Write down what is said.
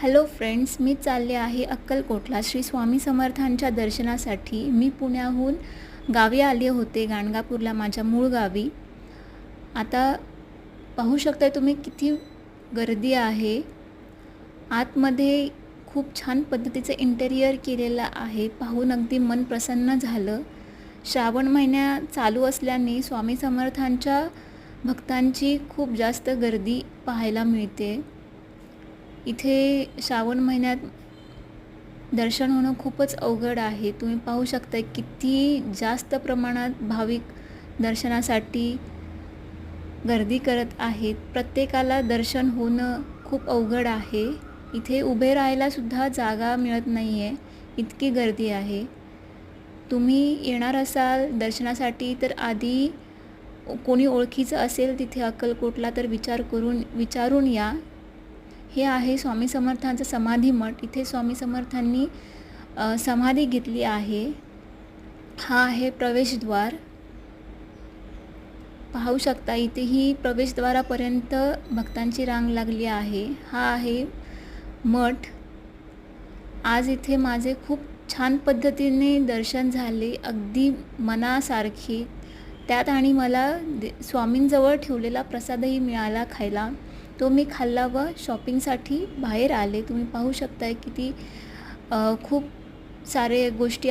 Hello friends, मी चालले आहे अक्कलकोटला श्री स्वामी समर्थांच्या दर्शनासाठी। मी पुण्याहून गावी आले होते, गाणगापूरला, माझ्या मूळ गावी। आता पाहू शकता तुम्ही किती गर्दी आहे। आतमध्ये खूप छान पद्धतीचे इंटेरियर केलेलं आहे, पाहून अगदी मन प्रसन्न झालं। श्रावण महिना चालू असल्याने स्वामी समर्थांच्या भक्तांची खूप जास्त गर्दी पाहायला मिळते। इथे श्रावण महिन्यात दर्शन होणं खूपच अवघड आहे। तुम्ही पाहू शकता किती जास्त प्रमाणात भाविक दर्शनासाठी गर्दी करत आहेत। प्रत्येकाला दर्शन होणं खूप अवघड आहे। इथे उभे राहायला सुद्धा जागा मिळत नाही आहे, इतकी गर्दी आहे। तुम्ही येणार असाल दर्शनासाठी तर आधी कोणी ओळखीचं असेल तिथे अक्कलकोटला तर विचारून या। हे आहे स्वामी समर्थांचं समाधी मठ। इथे स्वामी समर्थांनी समाधी घेतली आहे। हा आहे प्रवेशद्वार, पाहू शकता। इथेही प्रवेशद्वारापर्यंत भक्तांची रांग लागली आहे। हा आहे मठ। आज इथे माझे खूप छान पद्धतीने दर्शन झाले, अगदी मनासारखे। त्यात आणि मला स्वामींजवळ ठेवलेला प्रसादही मिळाला खायला। तो मी खाल्ला व शॉपिंगसाठी बाहेर आले। तुम्ही पाहू शकता किती खूप सारे गोष्टी